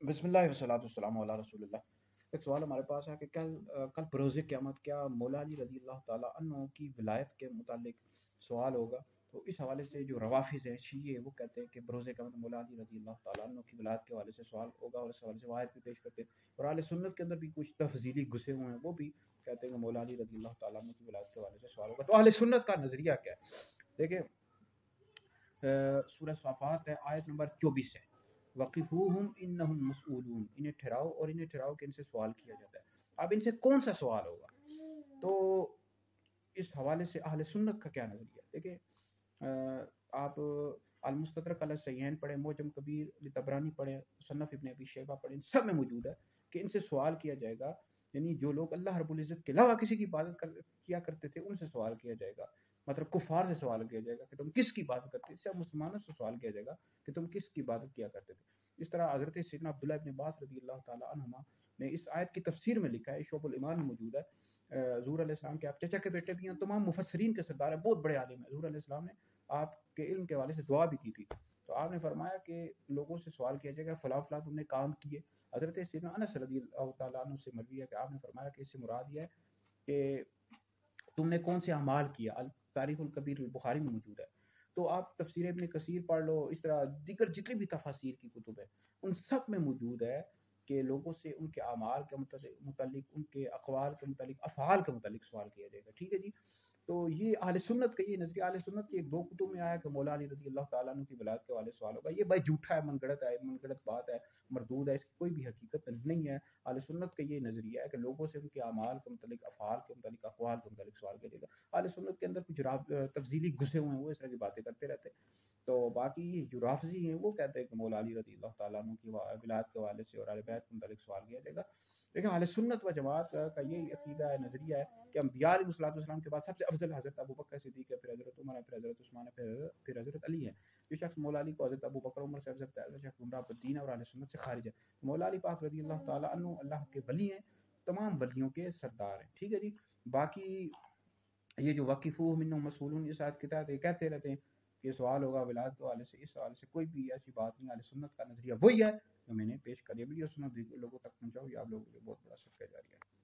بسم اللہ والصلاۃ والسلام علی رسول اللہ۔ ایک سوال ہمارے پاس ہے کہ کل بروز قیامت کیا مولا علی رضی اللہ تعالیٰ عنہ کی ولایت کے متعلق سوال ہوگا؟ تو اس حوالے سے جو روافظ ہیں شیعہ وہ کہتے ہیں کہ بروز قیامت مولا علی رضی اللہ تعالیٰ عنہ کی ولایت کے حوالے سے سوال ہوگا، اور اس حوالے سے روایت بھی پیش کرتے ہیں، اور اہل سنت کے اندر بھی کچھ تفضیلی گھسے ہوئے ہیں، وہ بھی کہتے ہیں کہ مولا علی رضی اللہ تعالیٰ عنہ کی ولایت کے حوالے سے سوال ہوگا۔ تو اہل سنت کا نظریہ کیا ہے؟ دیکھیں، سورہ صافات ہے، آیت نمبر 24 ہے، وقفوہم انہم مسئولون، انہیں ٹھہراؤ اور انہیں ٹھہراؤ کہ ان سے سوال کیا جاتا ہے۔ اب ان سے کون سا سوال ہوگا؟ تو اس حوالے سے اہل سنت کا کیا نظریہ؟ دیکھیں، آپ المستدرک علی الصحیحین پڑھیں، معجم کبیر طبرانی پڑھیں، مصنف ابن ابی شیبہ پڑھیں، ان سب میں موجود ہے کہ ان سے سوال کیا جائے گا، یعنی جو لوگ اللہ رب العزت کے علاوہ کسی کی عبادت کیا کرتے تھے ان سے سوال کیا جائے گا، مطلب کفار سے سوال کیا جائے گا کہ تم کس کی عبادت کرتے تھے، مسلمانوں سے سوال کیا جائے گا کہ تم کس کی عبادت کیا کرتے تھے۔ اس طرح حضرت سیدنا عبداللہ ابن عباس رضی اللہ تعالیٰ عنہما نے اس آیت کی تفسیر میں لکھا ہے، شعب الایمان میں موجود ہے، حضور علیہ السلام کے آپ چچا کے بیٹے بھی ہیں، تمام مفسرین کے سردار ہیں، بہت بڑے عالم ہیں، حضور علیہ السلام نے آپ کے علم کے حوالے سے دعا بھی کی تھی، تو آپ نے فرمایا کہ لوگوں سے سوال کیا جائے گا فلاں فلاں تم نے کام کیے۔ حضرت سیدنا انس رضی اللہ تعالیٰ عنہ سے مروی ہے کہ آپ نے فرمایا کہ اس سے مراد یہ ہے کہ تم نے کون سے اعمال کیا، تاریخ الکبیر بخاری میں موجود ہے۔ تو آپ تفسیر ابن کثیر پڑھ لو، اس طرح دیگر جتنی بھی تفاسیر کی کتب ہے ان سب میں موجود ہے کہ لوگوں سے ان کے اعمال کے متعلق، ان کے اقوال کے متعلق، افعال کے متعلق سوال کیا جائے گا، ٹھیک ہے جی۔ تو یہ اہل سنت کا یہ نظریہ، اہل سنت کی ایک دو کتب میں آیا کہ مولا علی رضی اللہ تعالیٰ عنہ کی ولایت کے حوالے سے سوال ہوگا، یہ بھائی جھوٹا ہے، من گڑت بات ہے، مردود ہے، اس کی کوئی بھی حقیقت نہیں ہے۔ اہل سنت کا یہ نظریہ ہے کہ لوگوں سے ان کے اعمال کے متعلق، افعال کے متعلق، اقوال کے متعلق سوال کیا جائے گا۔ اہل سنت کے اندر کچھ تفضیلی گھسے ہوئے ہیں، وہ اس طرح کی باتیں کرتے رہتے ہیں۔ تو باقی جو رافضی ہیں وہ کہتے ہیں کہ مولا علی رضی اللہ تعالیٰ عنہ کی ولایت کے حوالے سے اور اہل بیت کے متعلق سوال کیا جائے گا۔ لیکن اہل سنت و جماعت کا یہ عقیدہ ہے، نظریہ ہے کہ انبیاء علیہ الصلوۃ والسلام کے بعد سب سے افضل حضرت ابوبکر صدیق ہے، پھر حضرت عمر ہے، پھر حضرت عثمان ہے، پھر حضرت علی ہے۔ جو شخص مولا علی کو حضرت ابوبکر عمر سے افضل ہے، ایسا شخص گمراہ بدین ہے اور اہل سنت سے خارج ہے۔ مولا علی پاک رضی اللہ تعالیٰ عنہ اللہ کے ولی ہیں، تمام ولیوں کے سردار ہیں، ٹھیک ہے جی۔ باقی یہ جو وقفو منہم مسئولون اس آیت کے تحت یہ کہتے رہتے ہیں کہ سوال ہوگا ولایت کے حوالے سے، اس حوالے سے کوئی بھی ایسی بات نہیں، اہل سنت کا نظریہ وہی ہے جو میں نے پیش کر دیا۔ ویڈیو سنت لوگوں تک پہنچاؤ، یہ آپ لوگوں کے لیے بہت بڑا صدقہ جاریہ ہے۔